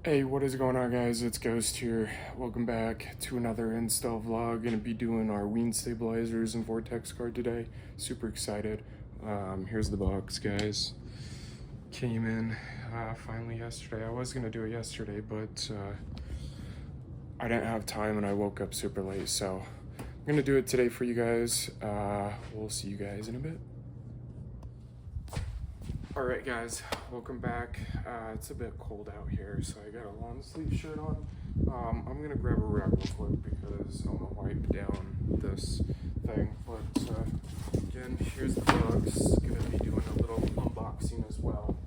Hey, what is going on, guys? It's Ghost here. Welcome back to another install vlog. Gonna be doing our wean stabilizers and Vortex card today. Super excited. Here's the box, guys. Came in finally yesterday. I was gonna do it yesterday, but I didn't have time and I woke up super late, so I'm gonna do it today for you guys. We'll see you guys in a bit. Alright guys, welcome back. It's a bit cold out here, so I got a long sleeve shirt on. I'm gonna grab a rag real quick because I'm gonna wipe down this thing. But again, here's the box. Gonna be doing a little unboxing as well.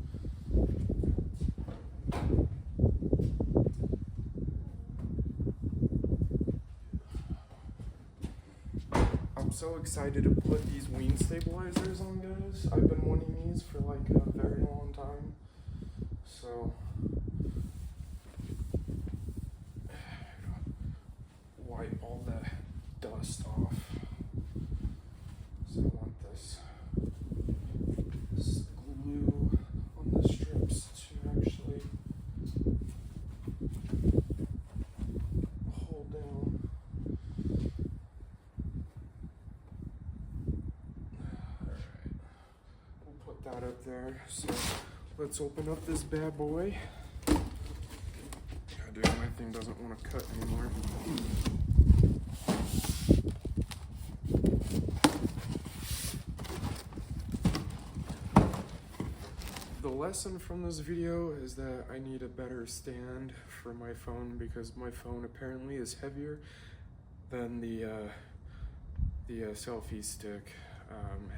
I'm so excited to put these wean stabilizers on, guys. I've been wanting these for like a very long time. So wipe all the dust off. So I want this glue on the strips to actually hold down. That up there. So let's open up this bad boy. God damn, my thing doesn't want to cut anymore. The lesson from this video is that I need a better stand for my phone because my phone apparently is heavier than the selfie stick.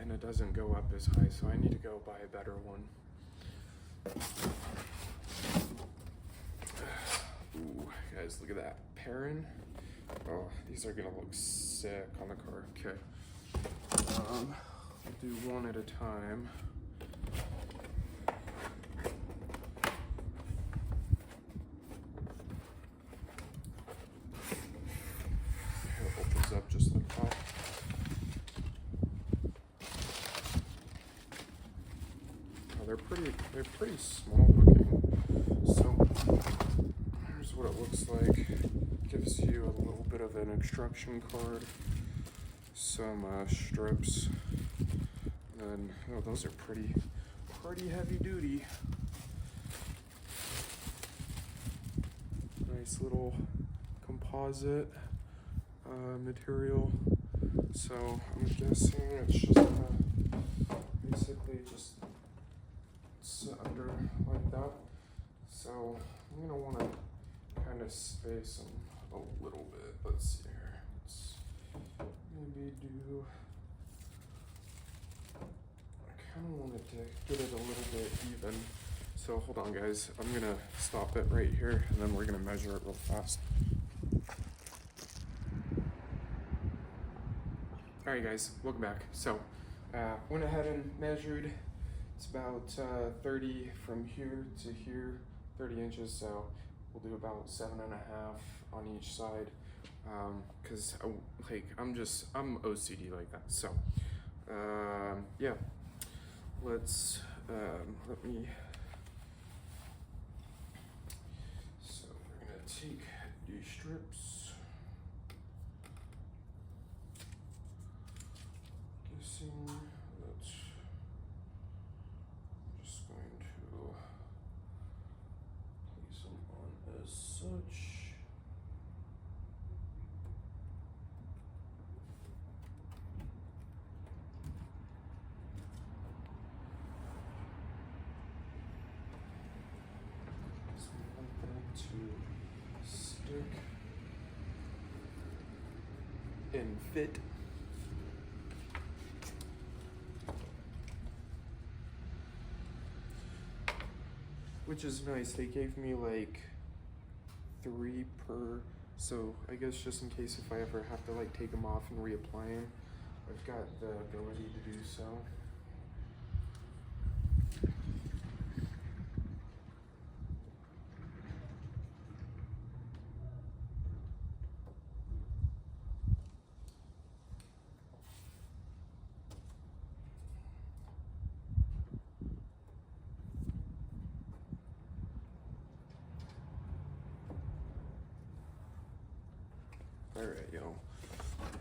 And it doesn't go up as high, so I need to go buy a better one. Ooh, guys, look at that. Perrin. Oh, these are gonna look sick on the car. Okay. I'll do one at a time. It opens up just like that. They're pretty small looking. So here's what it looks like. Gives you a little bit of an instruction card, some strips, and oh, those are pretty heavy duty. Nice little composite material. So I'm guessing it's just basically just under like that. So I'm gonna want to kind of space them a little bit. Let's see here. Let's maybe do. I kind of wanted to get it a little bit even. So hold on, guys. I'm gonna stop it right here, and then we're gonna measure it real fast. All right, guys. Welcome back. So went ahead and measured. It's about 30 from here to here, 30 inches, so we'll do about 7.5 on each side, because I'm OCD like that. So yeah, let's let me, so we're gonna take these strips, guessing that's such. So we want that to stick and fit. Which is nice. They gave me like 3 per, so I guess just in case if I ever have to like take them off and reapply them, I've got the ability to do so. Alright, yo.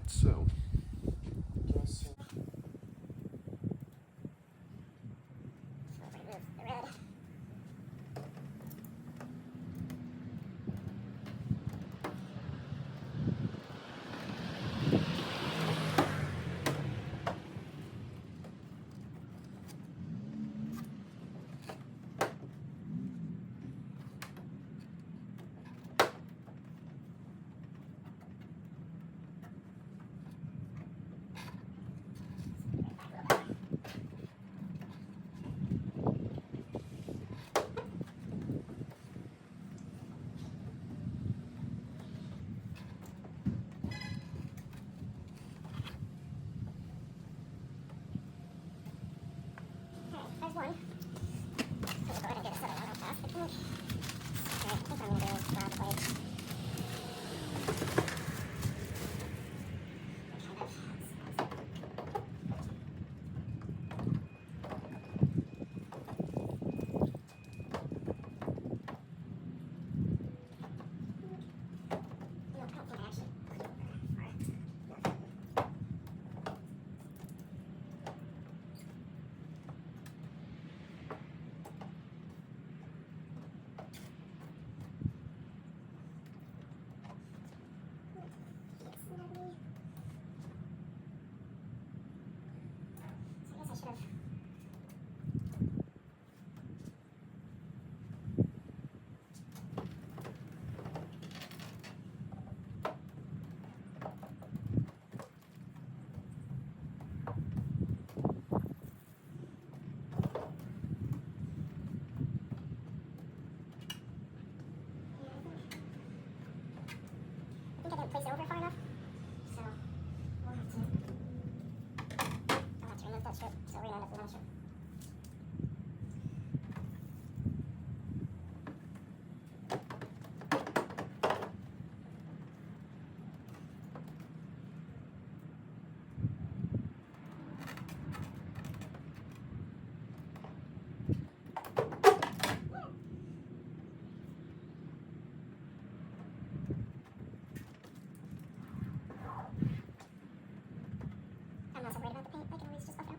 So, guess. There's one. We'll go ahead and get it settled out real fast, I think. Alright, I think I'm gonna do grab the blade. I didn't place it over far enough, so we'll have to. I'll have to remove that strip, so we're gonna end up with another strip. I'm not so worried about the paint, I can always just buff it out.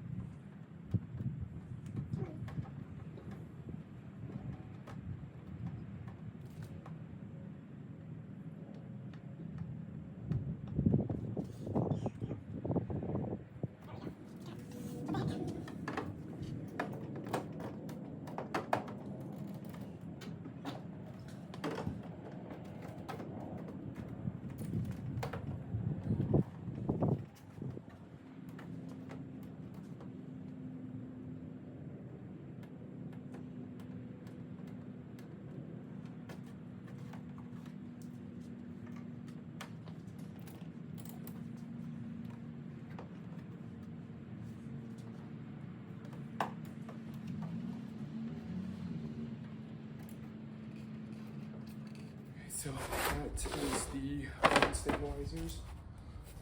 So that is the wind stabilizers.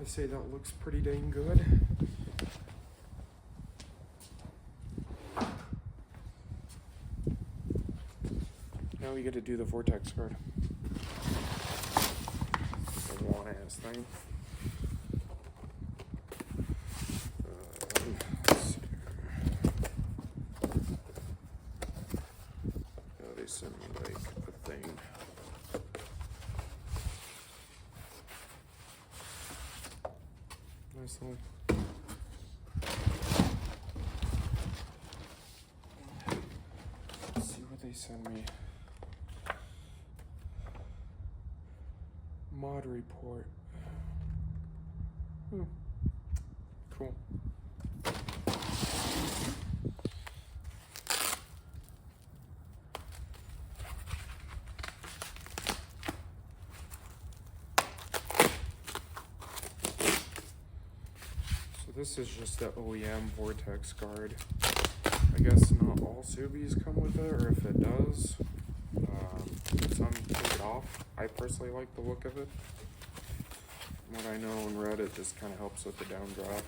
I say that looks pretty dang good. Now we get to do the Vortex card. The one ass thing. Let's see here. Oh, they sent me like a thing. Nice little. Let's see what they send me. Mod report. Cool. So this is just the OEM Vortex card. I guess not all Subies come with it, or if it does, some take it off. I personally like the look of it. From what I know and read, it just kind of helps with the downdraft.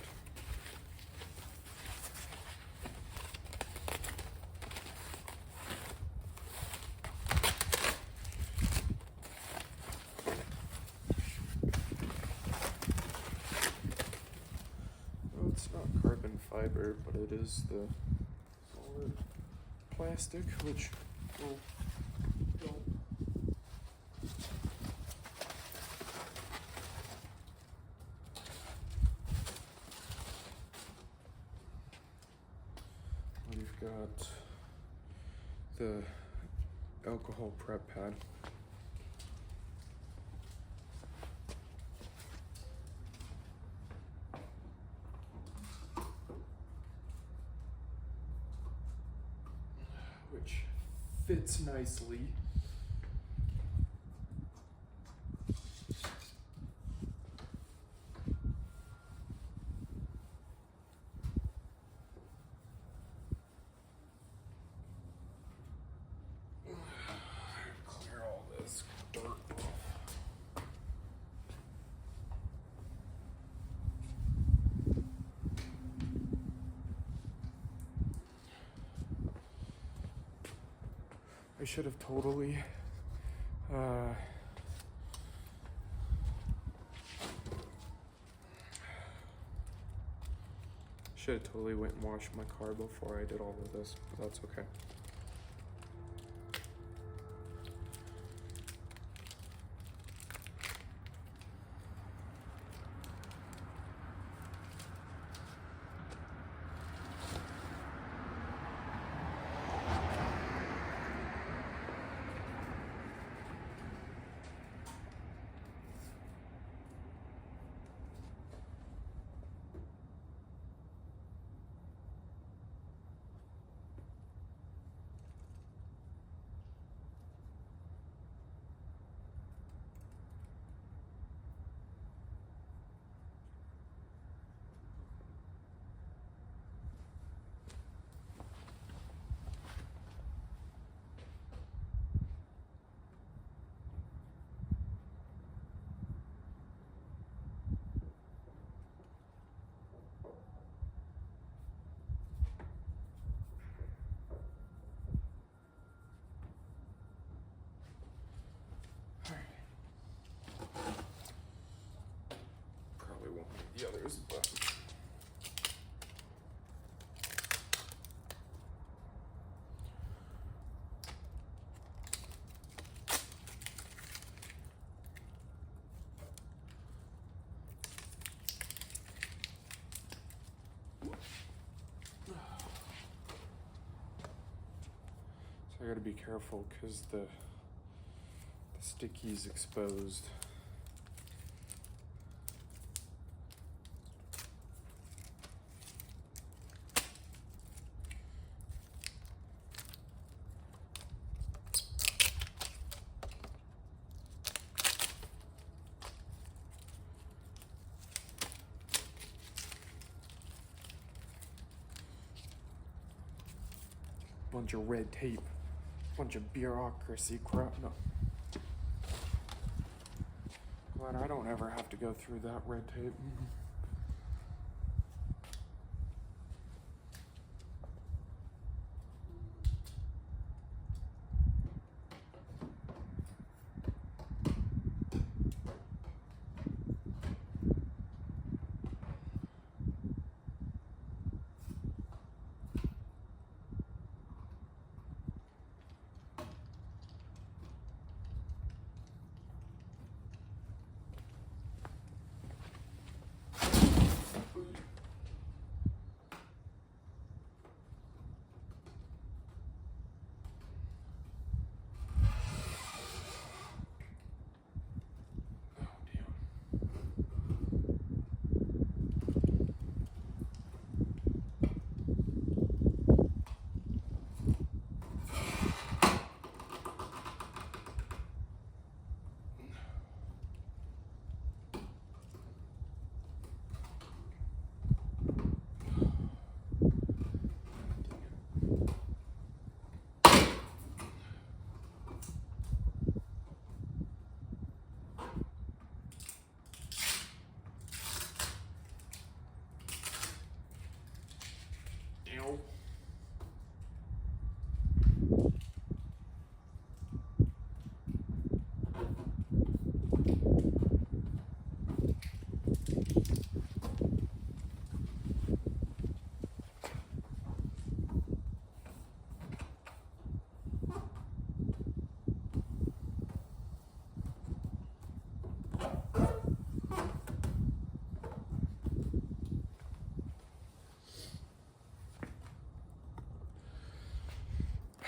fiber, but it is the solid plastic, which will help. We've got the alcohol prep pad. Which fits nicely. Clear all this dirt off. I should have totally went and washed my car before I did all of this, but that's okay. Probably won't need the others, but so I gotta be careful because the sticky's exposed. Bunch of red tape, bunch of bureaucracy crap. No. Glad I don't ever have to go through that red tape.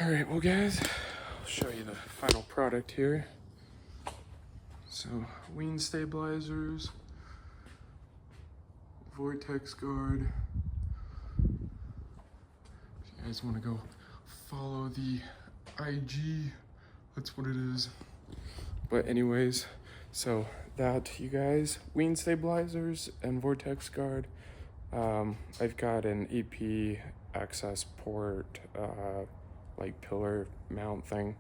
All right, well guys, I'll show you the final product here. So, wing stabilizers, Vortex guard. If you guys want to go follow the IG, that's what it is. But anyways, so that, you guys, wing stabilizers and Vortex guard. I've got an EP access port, like pillar mount thing,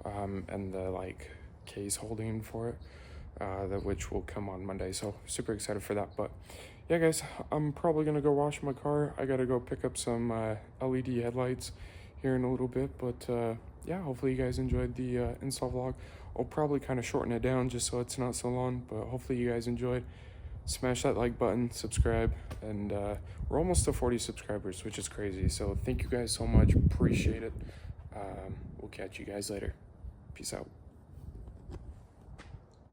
and the like case holding for it, which will come on Monday. So super excited for that. But yeah, guys, I'm probably gonna go wash my car. I gotta go pick up some LED headlights here in a little bit. But yeah, hopefully you guys enjoyed the install vlog. I'll probably kind of shorten it down just so it's not so long. But hopefully you guys enjoyed. Smash that like button, subscribe, and we're almost to 40 subscribers, which is crazy. So thank you guys so much. Appreciate it. We'll catch you guys later. Peace out.